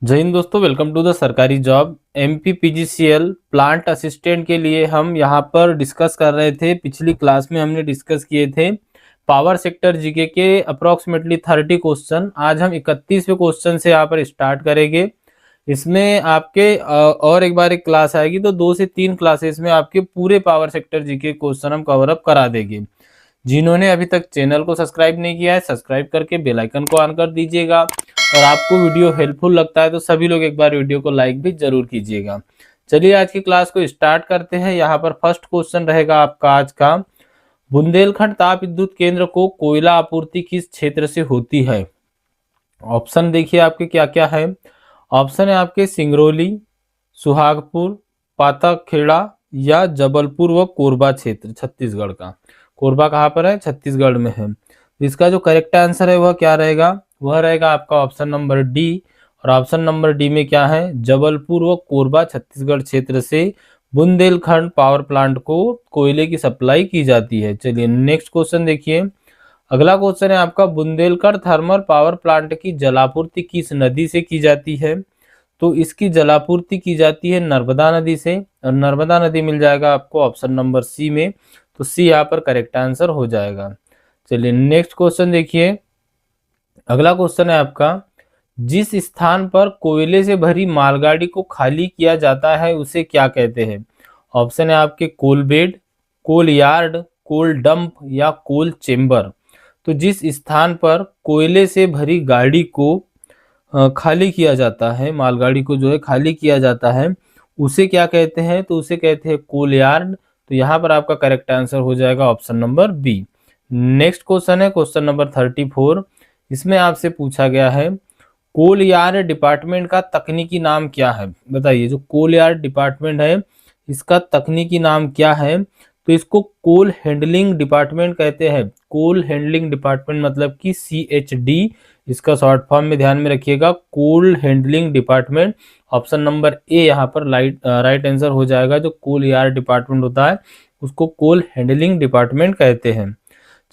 जय हिंद दोस्तों, welcome to the सरकारी जॉब एमपीपीजीसीएल प्लांट असिस्टेंट के लिए हम यहाँ पर डिस्कस कर रहे थे। पिछली क्लास में हमने डिस्कस किए थे पावर सेक्टर जीके के अप्रोक्सीमेटली 30 क्वेश्चन। आज हम 31वें क्वेश्चन से यहाँ पर स्टार्ट करेंगे। इसमें आपके और एक बार एक क्लास आएगी तो 2 से 3 क्लासेस में आपके पूरे पावर सेक्टर जीके क्वेश्चन हम कवर अप करा देंगे। जिन्होंने अभी तक चैनल को सब्सक्राइब नहीं किया है, सब्सक्राइब करके बेल आइकन को ऑन कर दीजिएगा। और आपको वीडियो हेल्पफुल लगता है तो सभी लोग एक बार वीडियो को लाइक भी जरूर कीजिएगा। चलिए आज की क्लास को स्टार्ट करते हैं। यहाँ पर फर्स्ट क्वेश्चन रहेगा आपका आज का, बुंदेलखंड ताप विद्युत केंद्र को कोयला आपूर्ति किस क्षेत्र से होती है। ऑप्शन देखिए आपके क्या क्या है। ऑप्शन है आपके सिंगरौली, सुहागपुर, पाताखेड़ा या जबलपुर व कोरबा क्षेत्र छत्तीसगढ़ का। कोरबा कहाँ पर है? छत्तीसगढ़ में है। इसका जो करेक्ट आंसर है वह क्या रहेगा? वह रहेगा आपका ऑप्शन नंबर डी। और ऑप्शन नंबर डी में क्या है? जबलपुर व कोरबा छत्तीसगढ़ क्षेत्र से बुंदेलखंड पावर प्लांट को कोयले की सप्लाई की जाती है। चलिए नेक्स्ट क्वेश्चन देखिए। अगला क्वेश्चन है आपका, बुंदेलखंड थर्मल पावर प्लांट की जलापूर्ति किस नदी से की जाती है। तो इसकी जलापूर्ति की जाती है नर्मदा नदी से, और नर्मदा नदी मिल जाएगा आपको ऑप्शन नंबर सी में। तो सी यहाँ पर करेक्ट आंसर हो जाएगा। चलिए नेक्स्ट क्वेश्चन देखिए। अगला क्वेश्चन है आपका, जिस स्थान पर कोयले से भरी मालगाड़ी को खाली किया जाता है उसे क्या कहते हैं। ऑप्शन है आपके कोल बेड, कोल यार्ड, कोल डंप या कोल चेम्बर। तो जिस स्थान पर कोयले से भरी गाड़ी को खाली किया जाता है, मालगाड़ी को जो है खाली किया जाता है, उसे क्या कहते हैं? तो उसे कहते हैं कोल यार्ड। तो यहाँ पर आपका करेक्ट आंसर हो जाएगा option number B. Next question है क्वेश्चन नंबर 34। इसमें आपसे पूछा गया है, कोल यार्ड डिपार्टमेंट का तकनीकी नाम क्या है। बताइए, जो कोल यार्ड डिपार्टमेंट है इसका तकनीकी नाम क्या है। तो इसको कोल हैंडलिंग डिपार्टमेंट कहते हैं। कोल हैंडलिंग डिपार्टमेंट मतलब कि CHD, इसका शॉर्ट फॉर्म में ध्यान में रखिएगा, coal handling department. Option number A यहाँ पर राइट आंसर हो जाएगा। जो कोल यार्ड डिपार्टमेंट होता है उसको कोल हैंडलिंग डिपार्टमेंट कहते हैं।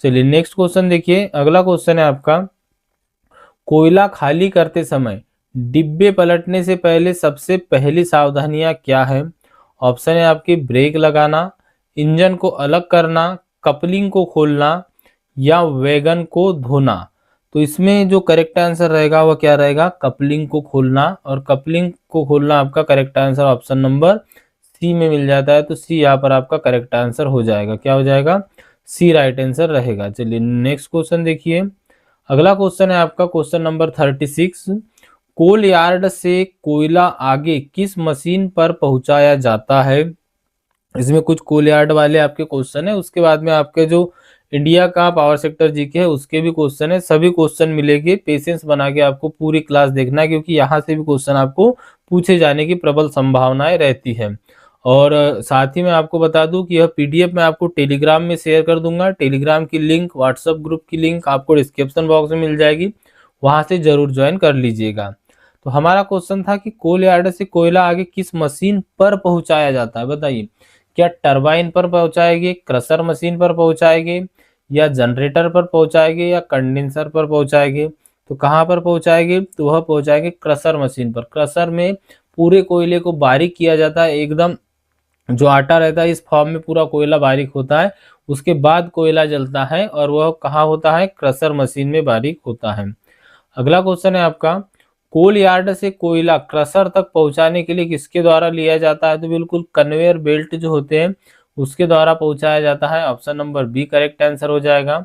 चलिए नेक्स्ट क्वेश्चन देखिए। अगला क्वेश्चन है आपका, कोयला खाली करते समय डिब्बे पलटने से पहले सबसे पहली सावधानियां क्या है। ऑप्शन है आपकी ब्रेक लगाना, इंजन को अलग करना, कपलिंग को खोलना या वैगन को धोना। तो इसमें जो करेक्ट आंसर रहेगा वह क्या रहेगा? कपलिंग को खोलना। और कपलिंग को खोलना आपका correct answer option number C में मिल जाता है। तो सी यहाँ पर आपका करेक्ट आंसर हो जाएगा। क्या हो जाएगा? सी राइट आंसर रहेगा। चलिए नेक्स्ट क्वेश्चन देखिए। अगला क्वेश्चन है आपका क्वेश्चन नंबर 36। कोल यार्ड से कोयला आगे किस मशीन पर पहुंचाया जाता है। इसमें कुछ कोल यार्ड वाले आपके क्वेश्चन है, उसके बाद में आपके जो इंडिया का पावर सेक्टर जीके है उसके भी क्वेश्चन है। सभी क्वेश्चन मिलेंगे, पेशेंस बना के आपको पूरी क्लास देखना है, क्योंकि यहाँ से भी क्वेश्चन आपको पूछे जाने की प्रबल संभावनाएं रहती है। और साथ ही मैं आपको बता दूं कि यह PDF मैं आपको टेलीग्राम में शेयर कर दूंगा। टेलीग्राम की लिंक, व्हाट्सएप ग्रुप की लिंक आपको डिस्क्रिप्शन बॉक्स में मिल जाएगी, वहां से जरूर ज्वाइन कर लीजिएगा। तो हमारा क्वेश्चन था कि कोल यार्ड से कोयला आगे किस मशीन पर पहुंचाया जाता है। बताइए, क्या टरबाइन पर पहुंचाएंगे, क्रशर मशीन पर पहुंचाएंगे, या जनरेटर पर पहुंचाएंगे, या कंडेंसर पर पहुंचाएंगे। तो कहाँ पर पहुंचाएंगे? तो वह पहुंचाएंगे क्रशर मशीन पर। क्रशर में पूरे कोयले को बारीक किया जाता है, एकदम जो आटा रहता है इस फॉर्म में पूरा कोयला बारीक होता है। उसके बाद कोयला जलता है और वह कहाँ होता है? क्रशर मशीन में बारीक होता है। अगला क्वेश्चन है आपका, कोल यार्ड से कोयला क्रशर तक पहुंचाने के लिए किसके द्वारा लिया जाता है। तो बिल्कुल कन्वेयर बेल्ट जो होते हैं उसके द्वारा पहुंचाया जाता है। Option number B correct answer हो जाएगा।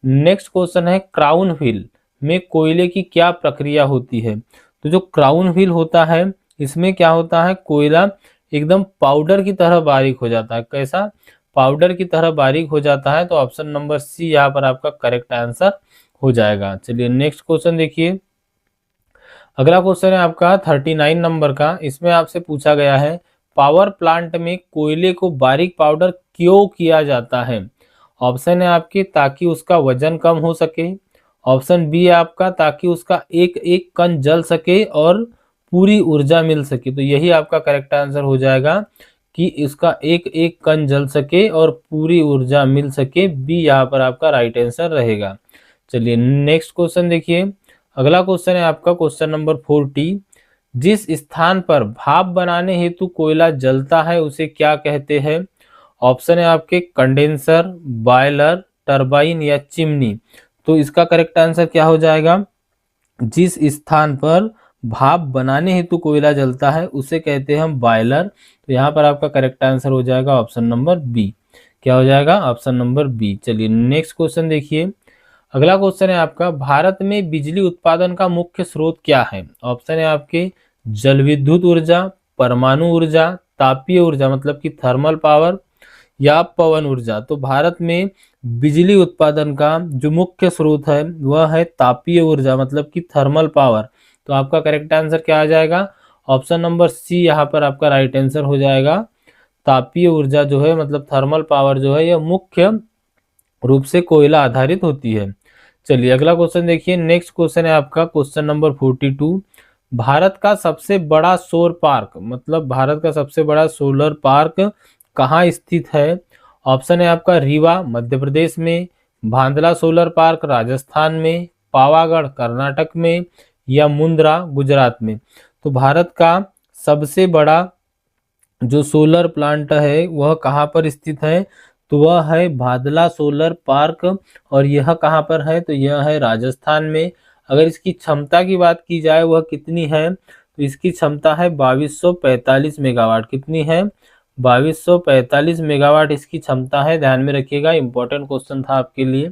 नेक्स्ट क्वेश्चन है, क्राउन व्हील में कोयले की क्या प्रक्रिया होती है। तो जो क्राउन व्हील होता है इसमें क्या होता है? कोयला एकदम पाउडर की तरह बारीक हो जाता है। कैसा? पाउडर की तरह बारीक हो जाता है। तो ऑप्शन नंबर सी यहाँ पर आपका करेक्ट आंसर हो जाएगा। चलिए नेक्स्ट क्वेश्चन देखिए। अगला क्वेश्चन है आपका 39 नंबर का। इसमें आपसे पूछा गया है, पावर प्लांट में कोयले को बारीक पाउडर क्यों किया जाता है। ऑप्शन है आपके ताकि उसका वजन कम हो सके। ऑप्शन बी है आपका ताकि उसका एक एक कण जल सके और पूरी ऊर्जा मिल सके। तो यही आपका करेक्ट आंसर हो जाएगा कि इसका एक एक कण जल सके और पूरी ऊर्जा मिल सके। बी यहाँ पर आपका राइट आंसर रहेगा। चलिए नेक्स्ट क्वेश्चन देखिए। अगला क्वेश्चन है आपका क्वेश्चन नंबर 40। जिस स्थान पर भाप बनाने हेतु कोयला जलता है उसे क्या कहते हैं? ऑप्शन है आपके कंडेंसर, बॉयलर, टरबाइन या चिमनी। तो इसका करेक्ट आंसर क्या हो जाएगा? जिस स्थान पर भाप बनाने हेतु कोयला जलता है उसे कहते हैं हम बॉयलर। तो यहाँ पर आपका करेक्ट आंसर हो जाएगा ऑप्शन नंबर बी। क्या हो जाएगा? Option number B. चलिए नेक्स्ट क्वेश्चन देखिए। अगला क्वेश्चन है आपका, भारत में बिजली उत्पादन का मुख्य स्रोत क्या है? ऑप्शन है आपके जल विद्युत ऊर्जा, परमाणु ऊर्जा, तापीय ऊर्जा मतलब कि थर्मल पावर, या पवन ऊर्जा। तो भारत में बिजली उत्पादन का जो मुख्य स्रोत है वह है तापीय ऊर्जा मतलब कि थर्मल पावर। तो आपका करेक्ट आंसर क्या आ जाएगा? ऑप्शन नंबर सी यहाँ पर आपका राइट आंसर हो जाएगा। तापीय ऊर्जा जो है मतलब थर्मल पावर जो है यह मुख्य रूप से कोयला आधारित होती है। चलिए अगला क्वेश्चन देखिए। नेक्स्ट क्वेश्चन है आपका क्वेश्चन नंबर 42। भारत का सबसे बड़ा सौर पार्क मतलब भारत का सबसे बड़ा सोलर पार्क कहाँ स्थित है? ऑप्शन है आपका रीवा मध्य प्रदेश में, भांदला सोलर पार्क राजस्थान में, पावागढ़ कर्नाटक में, या मुंद्रा गुजरात में। तो भारत का सबसे बड़ा जो सोलर प्लांट है वह कहाँ पर स्थित है? तो वह है भादला सोलर पार्क। और यह कहाँ पर है? तो यह है राजस्थान में। अगर इसकी क्षमता की बात की जाए वह कितनी है? तो इसकी क्षमता है 2245 मेगावाट। कितनी है? 2245 मेगावाट इसकी क्षमता है। ध्यान में रखिएगा, इंपॉर्टेंट क्वेश्चन था आपके लिए।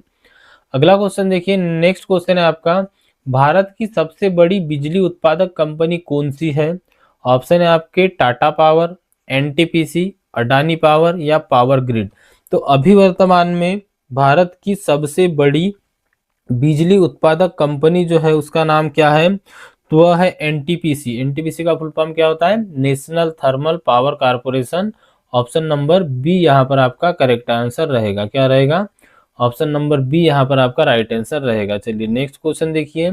अगला क्वेश्चन देखिए। नेक्स्ट क्वेश्चन है आपका, भारत की सबसे बड़ी बिजली उत्पादक कंपनी कौन सी है? ऑप्शन है आपके Tata power, NTPC, Adani power या पावर ग्रिड। तो अभी वर्तमान में भारत की सबसे बड़ी बिजली उत्पादक कंपनी जो है उसका नाम क्या है? तो वह है एनटीपीसी। एनटीपीसी का फुल फॉर्म क्या होता है? National thermal power corporation. Option number B यहाँ पर आपका करेक्ट आंसर रहेगा। क्या रहेगा? ऑप्शन नंबर बी यहाँ पर आपका राइट आंसर रहेगा। चलिए नेक्स्ट क्वेश्चन देखिए।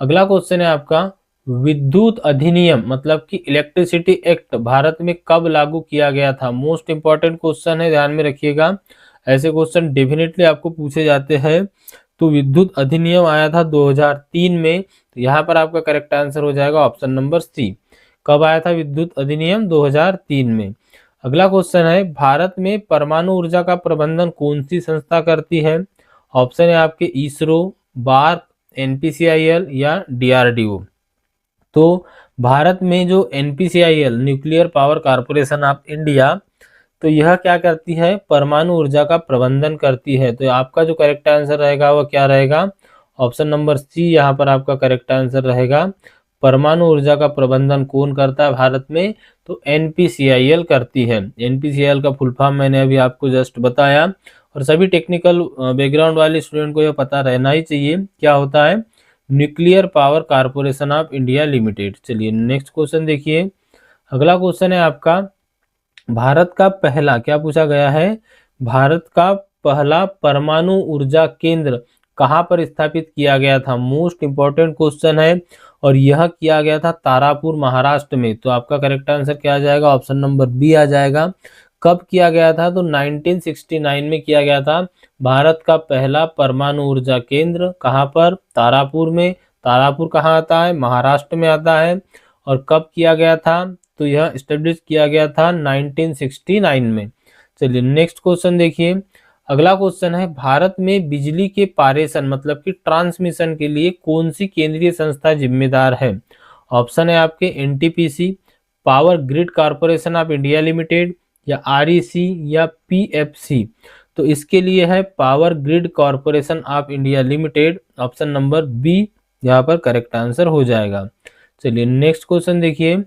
अगला क्वेश्चन है आपका, विद्युत अधिनियम मतलब कि इलेक्ट्रिसिटी एक्ट भारत में कब लागू किया गया था? मोस्ट इंपॉर्टेंट क्वेश्चन है, ध्यान में रखिएगा। ऐसे क्वेश्चन डेफिनेटली आपको पूछे जाते हैं। तो विद्युत अधिनियम आया था 2003 में। तो यहाँ पर आपका करेक्ट आंसर हो जाएगा ऑप्शन नंबर सी। कब आया था विद्युत अधिनियम? 2003 में। अगला क्वेश्चन है, भारत में परमाणु ऊर्जा का प्रबंधन कौन सी संस्था करती है? ऑप्शन है आपके इसरो, बार्क, एनपीसीआईएल या डीआरडीओ। तो भारत में जो NPCIL nuclear power corporation of India, तो यह क्या करती है? परमाणु ऊर्जा का प्रबंधन करती है। तो आपका जो करेक्ट आंसर रहेगा वह क्या रहेगा? ऑप्शन नंबर सी यहाँ पर आपका करेक्ट आंसर रहेगा। परमाणु ऊर्जा का प्रबंधन कौन करता है भारत में? तो एनपीसीआईएल करती है। एनपीसीआईएल का फुल फॉर्म मैंने अभी आपको जस्ट बताया। और सभी टेक्निकल बैकग्राउंड वाले स्टूडेंट को यह पता रहना ही चाहिए क्या होता है nuclear power corporation of India limited. चलिए नेक्स्ट क्वेश्चन देखिए। अगला क्वेश्चन है आपका, भारत का पहला, क्या पूछा गया है? भारत का पहला परमाणु ऊर्जा केंद्र कहाँ पर स्थापित किया गया था? मोस्ट इंपॉर्टेंट क्वेश्चन है। और यह किया गया था तारापुर महाराष्ट्र में। तो आपका करेक्ट आंसर क्या आ जाएगा? ऑप्शन नंबर बी आ जाएगा। कब किया गया था? तो 1969 में किया गया था। भारत का पहला परमाणु ऊर्जा केंद्र कहाँ पर? तारापुर में। तारापुर कहाँ आता है? महाराष्ट्र में आता है। और कब किया गया था? तो यह स्टेब्लिश किया गया था 1969 में। चलिए नेक्स्ट क्वेश्चन देखिए। अगला क्वेश्चन है, भारत में बिजली के पारेषण मतलब कि ट्रांसमिशन के लिए कौन सी केंद्रीय संस्था जिम्मेदार है? ऑप्शन है आपके NTPC, power grid corporation of India limited, या आरईसी या पीएफसी। तो इसके लिए है power grid corporation of India limited. Option number B यहाँ पर करेक्ट आंसर हो जाएगा। चलिए नेक्स्ट क्वेश्चन देखिए।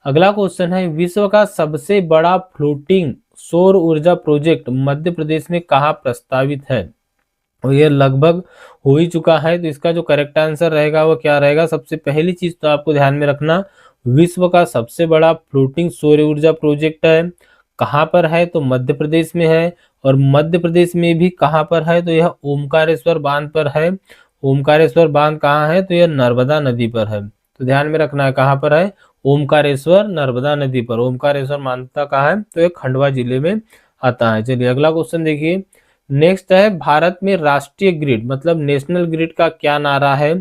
अगला क्वेश्चन है, विश्व का सबसे बड़ा फ्लोटिंग सौर ऊर्जा प्रोजेक्ट मध्य प्रदेश में कहाँ प्रस्तावित है? और यह लगभग हो ही चुका है। तो इसका जो करेक्ट आंसर रहेगा वो क्या रहेगा? सबसे पहली चीज तो आपको ध्यान में रखना, विश्व का सबसे बड़ा फ्लोटिंग सौर ऊर्जा प्रोजेक्ट है। कहाँ पर है? तो मध्य प्रदेश में है। और मध्य प्रदेश में भी कहाँ पर है? तो यह ओमकारेश्वर बांध पर है। ओमकारेश्वर बांध कहाँ है? तो यह नर्मदा नदी पर है। तो ध्यान में रखना है कहाँ पर है? ओमकारेश्वर नर्मदा नदी पर। ओमकारेश्वर मानता कहाँ है? तो ये खंडवा जिले में आता है। चलिए अगला क्वेश्चन देखिए। नेक्स्ट है, भारत में राष्ट्रीय ग्रिड मतलब नेशनल ग्रिड का क्या नारा है?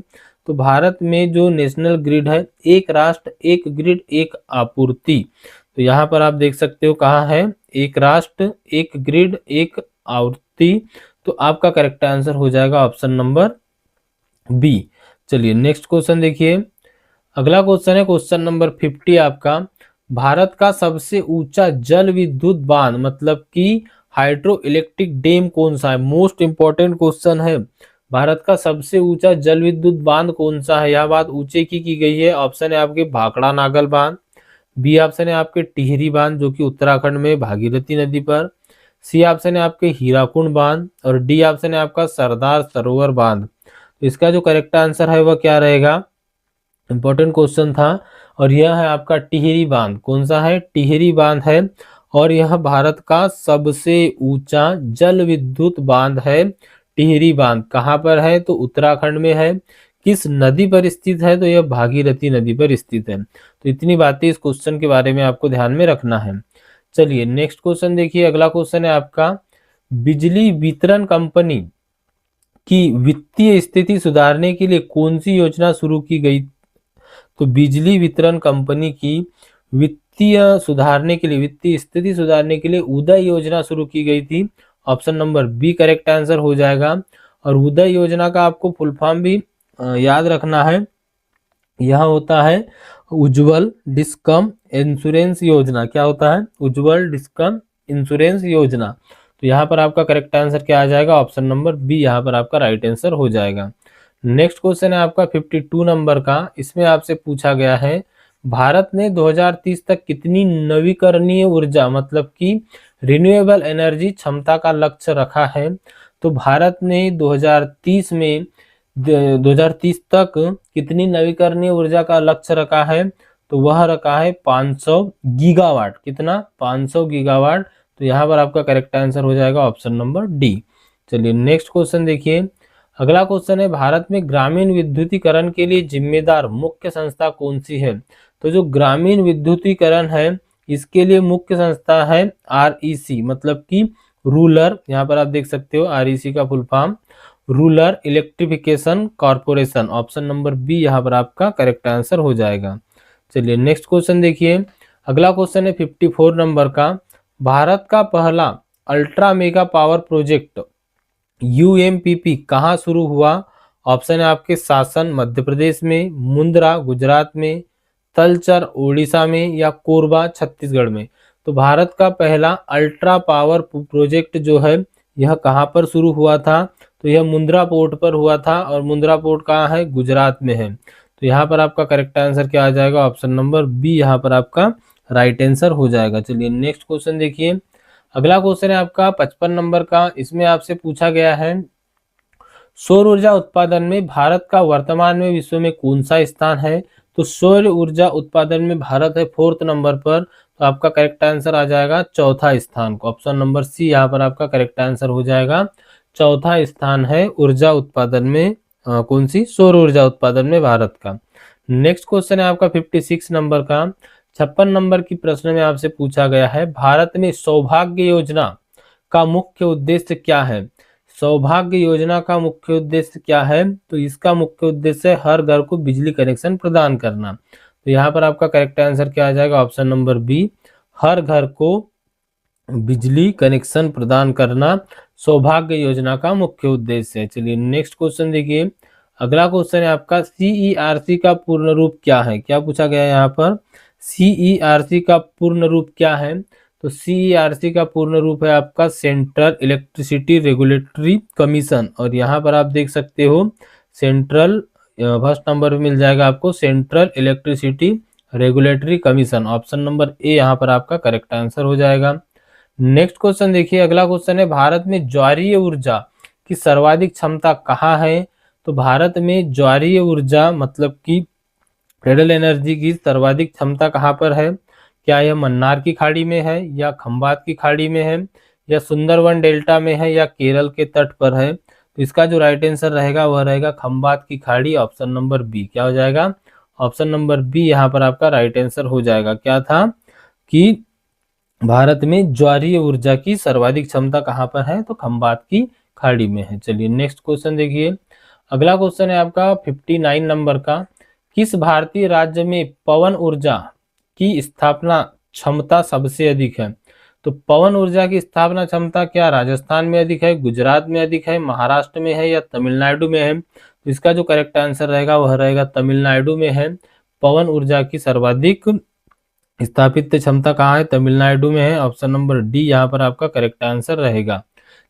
तो भारत में जो नेशनल ग्रिड है, एक राष्ट्र एक ग्रिड एक आपूर्ति, तो यहाँ पर आप देख सकते हो कहाँ है, एक राष्ट्र एक ग्रिड एक आपूर्ति। तो आपका करेक्ट आंसर हो जाएगा ऑप्शन नंबर बी। चलिए नेक्स्ट क्वेश्चन देखिए। अगला क्वेश्चन है क्वेश्चन नंबर 50 आपका। भारत का सबसे ऊंचा जल विद्युत बांध मतलब कि हाइड्रो इलेक्ट्रिक डैम कौन सा है? मोस्ट इंपॉर्टेंट क्वेश्चन है। भारत का सबसे ऊंचा जल विद्युत बांध कौन सा है? यह बात ऊंचे की गई है। ऑप्शन है आपके भाखड़ा नागल बांध, बी ऑप्शन है आपके टिहरी बांध जो कि उत्तराखंड में भागीरथी नदी पर, सी ऑप्शन है आपके हीराकुंड बांध, और डी ऑप्शन है आपका सरदार सरोवर बांध। तो इसका जो करेक्ट आंसर है वह क्या रहेगा? इंपॉर्टेंट क्वेश्चन था। और यह है आपका टिहरी बांध। कौन सा है? टिहरी बांध है। और यह भारत का सबसे ऊंचा जल विद्युत बांध है। टिहरी बांध कहाँ पर है? तो उत्तराखंड में है। किस नदी पर स्थित है? तो यह भागीरथी नदी पर स्थित है। तो इतनी बातें इस क्वेश्चन के बारे में आपको ध्यान में रखना है। चलिए नेक्स्ट क्वेश्चन देखिए। अगला क्वेश्चन है आपका, बिजली वितरण कंपनी की वित्तीय स्थिति सुधारने के लिए कौन सी योजना शुरू की गई? तो बिजली वितरण कंपनी की वित्तीय स्थिति सुधारने के लिए उदय योजना शुरू की गई थी। Option number B correct answer हो जाएगा। और उदय योजना का आपको फुल फॉर्म भी याद रखना है। यह होता है उज्जवल डिस्कम इंश्योरेंस योजना। क्या होता है? उज्जवल डिस्कम इंश्योरेंस योजना। तो यहाँ पर आपका करेक्ट आंसर क्या आ जाएगा? ऑप्शन नंबर बी यहाँ पर आपका राइट आंसर हो जाएगा। नेक्स्ट क्वेश्चन है आपका 52 नंबर का। इसमें आपसे पूछा गया है, भारत ने 2030 तक कितनी नवीकरणीय ऊर्जा मतलब कि रिन्यूएबल एनर्जी क्षमता का लक्ष्य रखा है? तो भारत ने 2030 में 2030 तक कितनी नवीकरणीय ऊर्जा का लक्ष्य रखा है? तो वह रखा है 500 गीगावाट। कितना? 500 गीगावाट। तो यहाँ पर आपका करेक्ट आंसर हो जाएगा ऑप्शन नंबर डी। चलिए नेक्स्ट क्वेश्चन देखिए। अगला क्वेश्चन है, भारत में ग्रामीण विद्युतीकरण के लिए जिम्मेदार मुख्य संस्था कौन सी है? तो जो ग्रामीण विद्युतीकरण है इसके लिए मुख्य संस्था है आरईसी मतलब कि रूरल, यहाँ पर आप देख सकते हो आरईसी का full form rural electrification corporation. Option number B यहाँ पर आपका करेक्ट आंसर हो जाएगा। चलिए नेक्स्ट क्वेश्चन देखिए। अगला क्वेश्चन है 54 नंबर का। भारत का पहला अल्ट्रा मेगा पावर प्रोजेक्ट यूएमपीपी कहाँ शुरू हुआ? ऑप्शन है आपके शासन मध्य प्रदेश में, मुंद्रा गुजरात में, तलचर ओडिशा में, या कोरबा छत्तीसगढ़ में। तो भारत का पहला अल्ट्रा पावर प्रोजेक्ट जो है यह कहाँ पर शुरू हुआ था? तो यह मुंद्रा पोर्ट पर हुआ था। और मुंद्रा पोर्ट कहाँ है? गुजरात में है। तो यहाँ पर आपका करेक्ट आंसर क्या आ जाएगा? ऑप्शन नंबर बी यहाँ पर आपका राइट आंसर हो जाएगा। चलिए नेक्स्ट क्वेश्चन देखिए। अगला क्वेश्चन है आपका 55 नंबर का। इसमें आपसे पूछा गया है, सौर ऊर्जा उत्पादन में भारत का वर्तमान में विश्व में कौन सा स्थान है? तो सौर ऊर्जा उत्पादन में भारत है 4th नंबर पर। तो आपका करेक्ट आंसर आ जाएगा चौथा स्थान को। ऑप्शन नंबर सी यहाँ पर आपका करेक्ट आंसर हो जाएगा। चौथा स्थान है ऊर्जा उत्पादन में कौन सी? सौर ऊर्जा उत्पादन में भारत का। नेक्स्ट क्वेश्चन है आपका 56 नंबर का। 56 नंबर की प्रश्न में आपसे पूछा गया है, भारत में सौभाग्य योजना का मुख्य उद्देश्य क्या है? सौभाग्य योजना का मुख्य उद्देश्य क्या है? तो इसका मुख्य उद्देश्य है हर घर को बिजली कनेक्शन प्रदान करना। तो यहाँ पर आपका करेक्ट आंसर क्या आ जाएगा? ऑप्शन नंबर बी, हर घर को बिजली कनेक्शन प्रदान करना सौभाग्य योजना का मुख्य उद्देश्य है। चलिए नेक्स्ट क्वेश्चन देखिए। अगला क्वेश्चन है आपका, सीईआरसी का पूर्ण रूप क्या है? क्या पूछा गया है यहाँ पर? सीईआरसी का पूर्ण रूप क्या है? तो सीईआरसी का पूर्ण रूप है आपका सेंट्रल इलेक्ट्रिसिटी रेगुलेटरी कमीशन। और यहाँ पर आप देख सकते हो सेंट्रल, फर्स्ट नंबर पे मिल जाएगा आपको central electricity regulatory commission. Option number A यहाँ पर आपका करेक्ट आंसर हो जाएगा। नेक्स्ट क्वेश्चन देखिए। अगला क्वेश्चन है, भारत में ज्वारीय ऊर्जा की सर्वाधिक क्षमता कहाँ है? तो भारत में ज्वारीय ऊर्जा मतलब कि हेडल एनर्जी की सर्वाधिक क्षमता कहाँ पर है? क्या यह मन्नार की खाड़ी में है, या खंबात की खाड़ी में है, या सुंदरवन डेल्टा में है, या केरल के तट पर है? तो इसका जो राइट आंसर रहेगा वह रहेगा खंबात की खाड़ी। ऑप्शन नंबर बी क्या हो जाएगा? ऑप्शन नंबर बी यहाँ पर आपका राइट आंसर हो जाएगा। क्या था कि भारत में ज्वारीय ऊर्जा की सर्वाधिक क्षमता कहाँ पर है? तो खंबात की खाड़ी में है। चलिए नेक्स्ट क्वेश्चन देखिए। अगला क्वेश्चन है आपका 59 नंबर का, किस भारतीय राज्य में पवन ऊर्जा की स्थापना क्षमता सबसे अधिक है? तो पवन ऊर्जा की स्थापना क्षमता क्या राजस्थान में अधिक है, गुजरात में अधिक है, महाराष्ट्र में है या तमिलनाडु में है? तो इसका जो करेक्ट आंसर रहेगा वह रहेगा तमिलनाडु में है। पवन ऊर्जा की सर्वाधिक स्थापित क्षमता कहाँ है? तमिलनाडु में है। ऑप्शन नंबर डी यहाँ पर आपका करेक्ट आंसर रहेगा।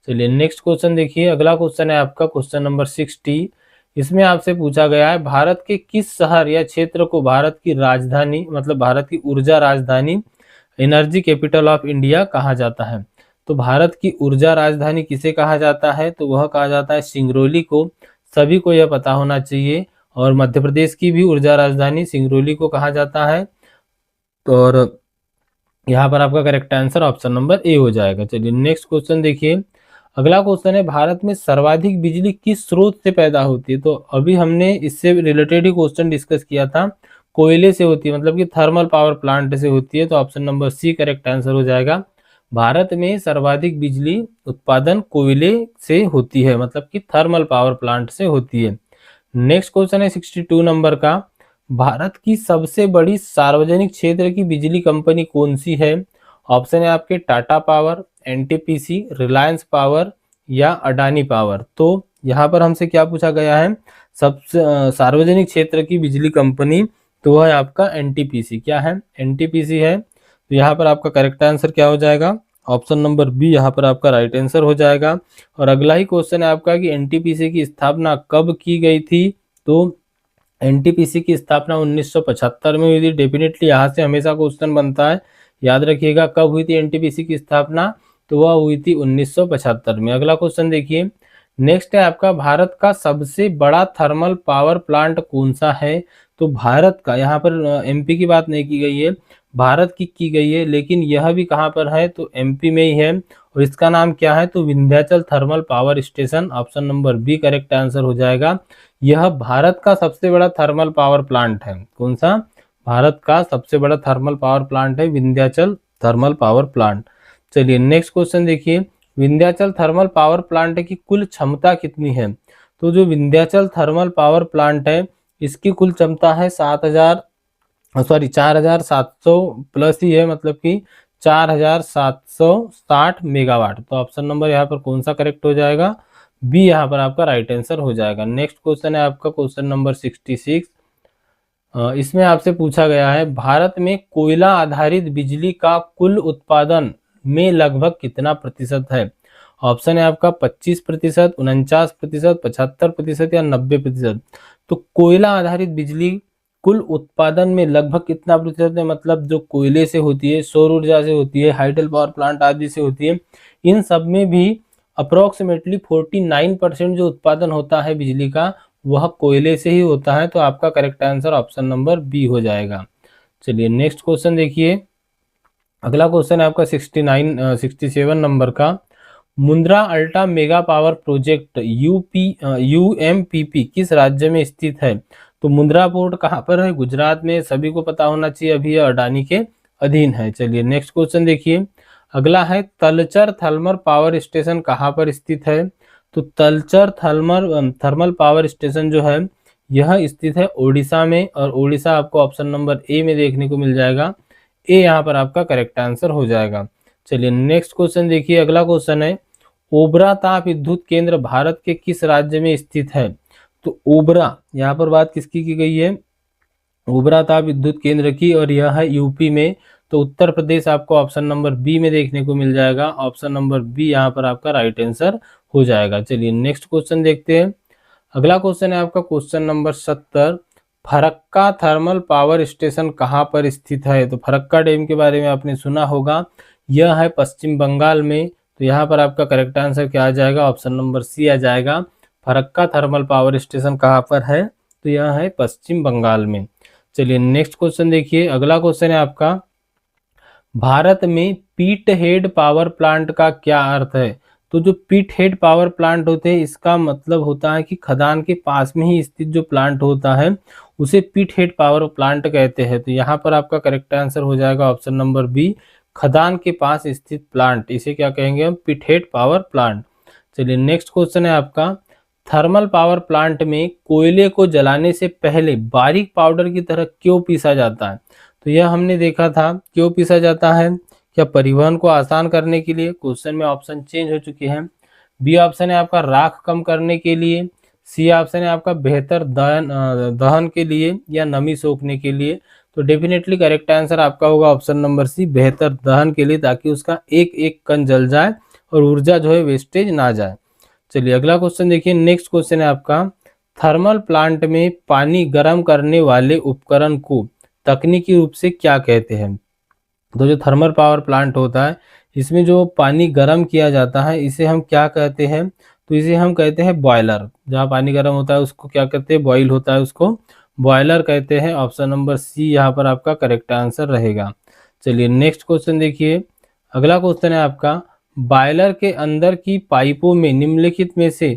चलिए नेक्स्ट क्वेश्चन देखिए, अगला क्वेश्चन है आपका क्वेश्चन नंबर 60। इसमें आपसे पूछा गया है भारत के किस शहर या क्षेत्र को भारत की राजधानी मतलब भारत की ऊर्जा राजधानी एनर्जी कैपिटल ऑफ इंडिया कहा जाता है? तो भारत की ऊर्जा राजधानी किसे कहा जाता है? तो वह कहा जाता है सिंगरौली को। सभी को यह पता होना चाहिए। और मध्य प्रदेश की भी ऊर्जा राजधानी सिंगरौली को कहा जाता है। और यहाँ पर आपका करेक्ट आंसर ऑप्शन नंबर ए हो जाएगा। चलिए नेक्स्ट क्वेश्चन देखिए, अगला क्वेश्चन है भारत में सर्वाधिक बिजली किस स्रोत से पैदा होती है? तो अभी हमने इससे रिलेटेड ही क्वेश्चन डिस्कस किया था, कोयले से होती है, मतलब कि थर्मल पावर प्लांट से होती है। तो option number C correct answer हो जाएगा। भारत में सर्वाधिक बिजली उत्पादन कोयले से होती है, मतलब कि थर्मल पावर प्लांट से होती है। नेक्स्ट क्वेश्चन है 62 नंबर का, भारत की सबसे बड़ी सार्वजनिक क्षेत्र की बिजली कंपनी कौन सी है? ऑप्शन है आपके Tata power, NTPC, Reliance power या अडानी पावर। तो यहाँ पर हमसे क्या पूछा गया है? सबसे सार्वजनिक क्षेत्र की बिजली कंपनी, तो वह है आपका एनटीपीसी। क्या है? एनटीपीसी है। तो यहाँ पर आपका करेक्ट आंसर क्या हो जाएगा? ऑप्शन नंबर बी यहाँ पर आपका राइट आंसर हो जाएगा। और अगला ही क्वेश्चन है आपका कि एनटीपीसी की स्थापना कब की गई थी? तो एनटीपीसी की स्थापना 1975 में हुई थी। डेफिनेटली यहाँ से हमेशा क्वेश्चन बनता है, याद रखिएगा कब हुई थी एनटीपीसी की स्थापना? तो वह हुई थी 1975 में। अगला क्वेश्चन देखिए, नेक्स्ट है आपका भारत का सबसे बड़ा थर्मल पावर प्लांट कौन सा है? तो भारत का, यहाँ पर एमपी की बात नहीं की गई है, भारत की गई है, लेकिन यह भी कहाँ पर है? तो एमपी में ही है। और इसका नाम क्या है? तो Vindhyachal thermal power station. Option number B correct answer हो जाएगा। यह भारत का सबसे बड़ा थर्मल पावर प्लांट है। कौन सा? भारत का सबसे बड़ा थर्मल पावर प्लांट है विंध्याचल थर्मल पावर प्लांट। चलिए नेक्स्ट क्वेश्चन देखिए, विंध्याचल थर्मल पावर प्लांट की कुल क्षमता कितनी है? तो जो विंध्याचल थर्मल पावर प्लांट है इसकी कुल क्षमता है 4700 प्लस ही है, मतलब कि 4760 मेगावाट। तो ऑप्शन नंबर यहाँ पर कौन सा करेक्ट हो जाएगा? बी यहाँ पर आपका राइट आंसर हो जाएगा। नेक्स्ट क्वेश्चन है आपका क्वेश्चन नंबर 66। इसमें आपसे पूछा गया है भारत में कोयला आधारित बिजली का कुल उत्पादन में लगभग कितना प्रतिशत है? ऑप्शन है आपका 25%, 49%, 75% या 90%। तो कोयला आधारित बिजली कुल उत्पादन में लगभग कितना प्रतिशत है? मतलब जो कोयले से होती है, सौर ऊर्जा से होती है, हाइडल पावर प्लांट आदि से होती है, इन सब में भी अप्रोक्सीमेटली 49% जो उत्पादन होता है बिजली का वह कोयले से ही होता है। तो आपका correct answer option number B हो जाएगा। चलिए नेक्स्ट क्वेश्चन देखिए, अगला क्वेश्चन है आपका 67 नंबर का, Mundra ultra mega power project UMPP किस राज्य में स्थित है? तो मुंद्रा पोर्ट कहाँ पर है? गुजरात में। सभी को पता होना चाहिए, अभी यह अडानी के अधीन है। चलिए नेक्स्ट क्वेश्चन देखिए, अगला है तलचर थर्मल पावर स्टेशन कहाँ पर स्थित है? तो तलचर थर्मल पावर स्टेशन जो है यह स्थित है ओडिशा में। और ओडिशा आपको ऑप्शन नंबर ए में देखने को मिल जाएगा। ए यहाँ पर आपका करेक्ट आंसर हो जाएगा। चलिए नेक्स्ट क्वेश्चन देखिए, अगला क्वेश्चन है ओबरा ताप विद्युत केंद्र भारत के किस राज्य में स्थित है? तो ओबरा, यहाँ पर बात किसकी की गई है? ओबरा ताप विद्युत केंद्र की, और यह है यूपी में। तो उत्तर प्रदेश आपको ऑप्शन नंबर बी में देखने को मिल जाएगा। ऑप्शन नंबर बी यहाँ पर आपका राइट आंसर हो जाएगा। चलिए नेक्स्ट क्वेश्चन देखते हैं, अगला क्वेश्चन है आपका question number 70, Farakka thermal power station कहाँ पर स्थित है? तो फरक्का डैम के बारे में आपने सुना होगा, यह है पश्चिम बंगाल में। तो यहाँ पर आपका करेक्ट आंसर क्या आ जाएगा? ऑप्शन नंबर सी आ जाएगा। फरक्का थर्मल पावर स्टेशन कहाँ पर है? तो यह है पश्चिम बंगाल में। चलिए नेक्स्ट क्वेश्चन देखिए, अगला क्वेश्चन है आपका भारत में पीट हेड पावर प्लांट का क्या अर्थ है? तो जो पीट हेड पावर प्लांट होते हैं इसका मतलब होता है कि खदान के पास में ही स्थित जो प्लांट होता है उसे पीट हेड पावर प्लांट कहते हैं। तो यहाँ पर आपका करेक्ट आंसर हो जाएगा ऑप्शन नंबर बी, खदान के पास स्थित प्लांट, इसे क्या कहेंगे हम? पीट हेड पावर प्लांट। चलिए नेक्स्ट क्वेश्चन है आपका थर्मल पावर प्लांट में कोयले को जलाने से पहले बारीक पाउडर की तरह क्यों पीसा जाता है? तो यह हमने देखा था, क्यों पीसा जाता है? क्या परिवहन को आसान करने के लिए? क्वेश्चन में ऑप्शन चेंज हो चुके हैं। बी ऑप्शन है आपका राख कम करने के लिए, सी ऑप्शन है आपका बेहतर दहन के लिए, या नमी सोखने के लिए। तो डेफिनेटली करेक्ट आंसर आपका होगा ऑप्शन नंबर सी, बेहतर दहन के लिए, ताकि उसका एक एक कण जल जाए और ऊर्जा जो है वेस्टेज ना जाए। चलिए अगला क्वेश्चन देखिए। नेक्स्ट क्वेश्चन है आपका, थर्मल प्लांट में पानी गर्म करने वाले उपकरण को तकनीकी रूप से क्या कहते हैं? तो जो थर्मल पावर प्लांट होता है, इसमें जो पानी गर्म किया जाता है, इसे हम क्या कहते हैं? तो इसे हम कहते हैं बॉयलर। जहाँ पानी गर्म होता है उसको क्या कहते हैं? बॉयल होता है उसको बॉयलर कहते हैं। ऑप्शन नंबर सी यहाँ पर आपका करेक्ट आंसर रहेगा। चलिए नेक्स्ट क्वेश्चन देखिए। अगला क्वेश्चन है आपका, बॉयलर के अंदर की पाइपों में निम्नलिखित में से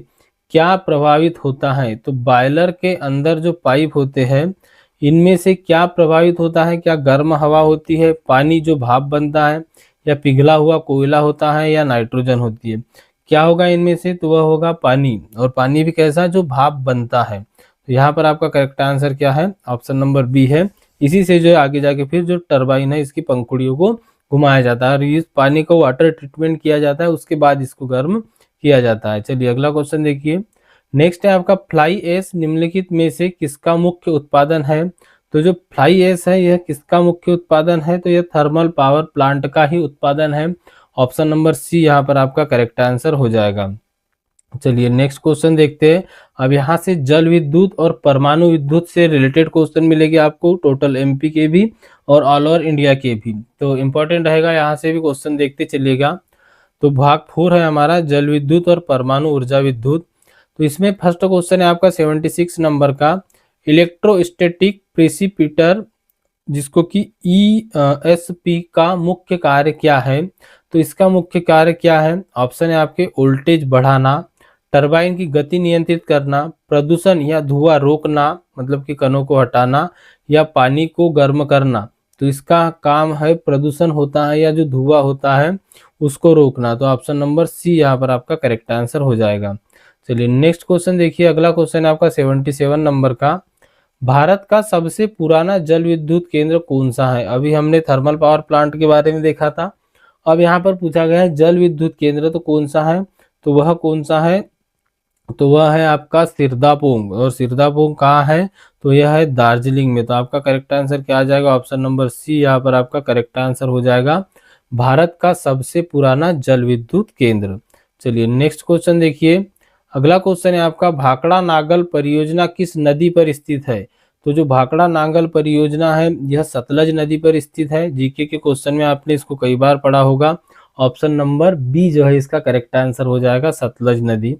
क्या प्रभावित होता है? तो बॉयलर के अंदर जो पाइप होते हैं, इनमें से क्या प्रभावित होता है? क्या गर्म हवा होती है, पानी जो भाप बनता है, या पिघला हुआ कोयला होता है, या नाइट्रोजन होती है? क्या होगा इनमें से? तो वह होगा पानी, और पानी भी कैसा? जो भाप बनता है। तो यहाँ पर आपका करेक्ट आंसर क्या है? ऑप्शन नंबर बी है। इसी से जो है आगे जाके फिर जो टरबाइन है इसकी पंखुड़ियों को घुमाया जाता है, और इस पानी को वाटर ट्रीटमेंट किया जाता है, उसके बाद इसको गर्म किया जाता है। चलिए अगला क्वेश्चन देखिए। नेक्स्ट है आपका, फ्लाई ऐश निम्नलिखित में से किसका मुख्य उत्पादन है? तो जो फ्लाई ऐश है यह किसका मुख्य उत्पादन है? तो यह थर्मल पावर प्लांट का ही उत्पादन है। ऑप्शन नंबर सी यहाँ पर आपका करेक्ट आंसर हो जाएगा। चलिए नेक्स्ट क्वेश्चन देखते हैं। अब यहाँ से जल विद्युत और परमाणु विद्युत से रिलेटेड क्वेश्चन मिलेंगे आपको, टोटल एमपी के भी और ऑल ओवर इंडिया के भी। तो इंपॉर्टेंट रहेगा, यहाँ से भी क्वेश्चन देखते चलिएगा। तो भाग 4 है हमारा, जल विद्युत और परमाणु ऊर्जा विद्युत। तो इसमें फर्स्ट क्वेश्चन है आपका 76 नंबर का, इलेक्ट्रोस्टैटिक प्रेसिपिटर जिसको कि ESP का मुख्य कार्य क्या है? तो इसका मुख्य कार्य क्या है? ऑप्शन है आपके, वोल्टेज बढ़ाना, टरबाइन की गति नियंत्रित करना, प्रदूषण या धुआं रोकना मतलब कि कणों को हटाना, या पानी को गर्म करना। तो इसका काम है, प्रदूषण होता है या जो धुआं होता है उसको रोकना। तो ऑप्शन नंबर सी यहाँ पर आपका करेक्ट आंसर हो जाएगा। चलिए नेक्स्ट क्वेश्चन देखिए। अगला क्वेश्चन है आपका 77 नंबर का, भारत का सबसे पुराना जल विद्युत केंद्र कौन सा है? अभी हमने थर्मल पावर प्लांट के बारे में देखा था, अब यहाँ पर पूछा गया है जल विद्युत केंद्र तो कौन सा है? तो वह कौन सा है? तो वह है आपका सिरदापोंग। और सिरदापोंग कहाँ है? तो यह है दार्जिलिंग में। तो आपका करेक्ट आंसर क्या आ जाएगा? ऑप्शन नंबर सी यहाँ पर आपका करेक्ट आंसर हो जाएगा, भारत का सबसे पुराना जल विद्युत केंद्र। चलिए नेक्स्ट क्वेश्चन देखिए। अगला क्वेश्चन है आपका, भाखड़ा नागल परियोजना किस नदी पर स्थित है? तो जो भाखड़ा नागल परियोजना है यह सतलज नदी पर स्थित है। जीके के क्वेश्चन में आपने इसको कई बार पढ़ा होगा। ऑप्शन नंबर बी जो है इसका करेक्ट आंसर हो जाएगा, सतलज नदी।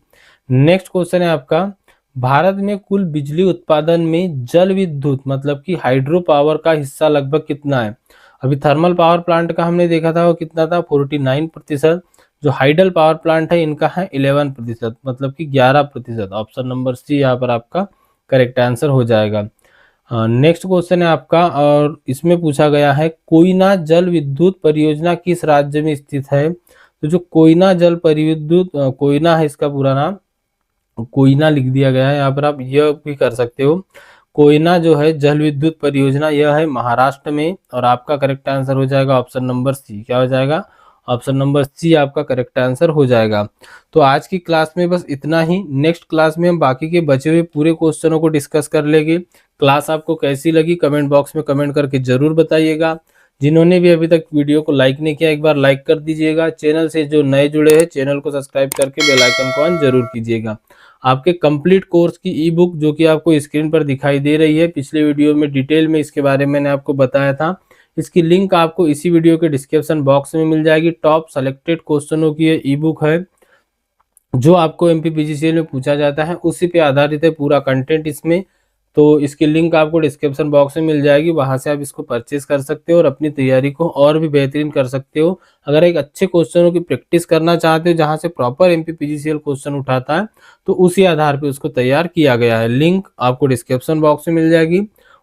नेक्स्ट क्वेश्चन है आपका, भारत में कुल बिजली उत्पादन में जल विद्युत मतलब कि हाइड्रो पावर का हिस्सा लगभग कितना है? अभी थर्मल पावर प्लांट का हमने देखा था वो कितना था? 49%। जो हाइडल पावर प्लांट है इनका है 11%, मतलब कि 11%। ऑप्शन नंबर सी यहाँ पर आपका करेक्ट आंसर हो जाएगा। नेक्स्ट क्वेश्चन है आपका, और इसमें पूछा गया है, कोयना जल विद्युत परियोजना किस राज्य में स्थित है? तो जो कोयना जल परिविद्युत कोयना है इसका पूरा नाम, कोयना लिख दिया गया है यहाँ पर, आप यह भी कर सकते हो। कोयना जो है जल विद्युत परियोजना यह है महाराष्ट्र में, और आपका करेक्ट आंसर हो जाएगा ऑप्शन नंबर सी। क्या हो जाएगा? ऑप्शन नंबर सी आपका करेक्ट आंसर हो जाएगा। तो आज की क्लास में बस इतना ही। नेक्स्ट क्लास में हम बाकी के बचे हुए पूरे क्वेश्चनों को डिस्कस कर लेंगे। क्लास आपको कैसी लगी कमेंट बॉक्स में कमेंट करके जरूर बताइएगा। जिन्होंने भी अभी तक वीडियो को लाइक नहीं किया एक बार लाइक कर दीजिएगा। चैनल से जो नए जुड़े हैं चैनल को सब्सक्राइब करके बेल आइकन को ऑन जरूर कीजिएगा। आपके कंप्लीट कोर्स की ई बुक जो कि आपको स्क्रीन पर दिखाई दे रही है, पिछले वीडियो में डिटेल में इसके बारे में मैंने आपको बताया था, इसकी लिंक आपको इसी वीडियो के डिस्क्रिप्शन बॉक्स में मिल जाएगी। टॉप सेलेक्टेड क्वेश्चनों की ये ई बुक है जो आपको एमपीपीजीसीएल में पूछा जाता है, उसी पे आधारित है पूरा कंटेंट इसमें। तो इसकी लिंक आपको डिस्क्रिप्शन बॉक्स में मिल जाएगी, वहां से आप इसको परचेज कर सकते हो और अपनी तैयारी को और भी बेहतरीन कर सकते हो। अगर एक अच्छे क्वेश्चनों की प्रैक्टिस करना चाहते हो जहां से प्रॉपर एमपीपीजीसीएल क्वेश्चन उठाता है, तो उसी आधार पे उसको तैयार किया गया है। लिंक आपको डिस्क्रिप्शन बॉक्स में मिल जाएगी,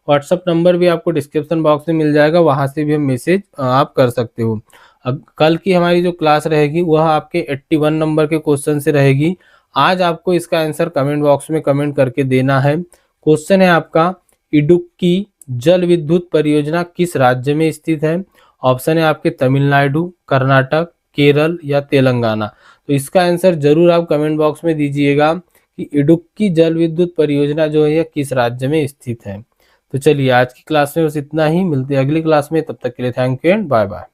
व्हाट्सअप नंबर भी आपको डिस्क्रिप्शन बॉक्स में मिल जाएगा, वहां से भी हम मैसेज आप कर सकते हो। अब कल की हमारी जो क्लास रहेगी वह आपके 81 नंबर के क्वेश्चन से रहेगी। आज आपको इसका आंसर कमेंट बॉक्स में कमेंट करके देना है। क्वेश्चन है आपका, इडुक्की जल विद्युत परियोजना किस राज्य में स्थित है? ऑप्शन है आपके तमिलनाडु, कर्नाटक, केरल या तेलंगाना। तो इसका आंसर जरूर आप कमेंट बॉक्स में दीजिएगा कि इडुक्की जल विद्युत परियोजना जो है किस राज्य में स्थित है। तो चलिए आज की क्लास में बस इतना ही, मिलते हैं अगली क्लास में, तब तक के लिए thank you and bye bye.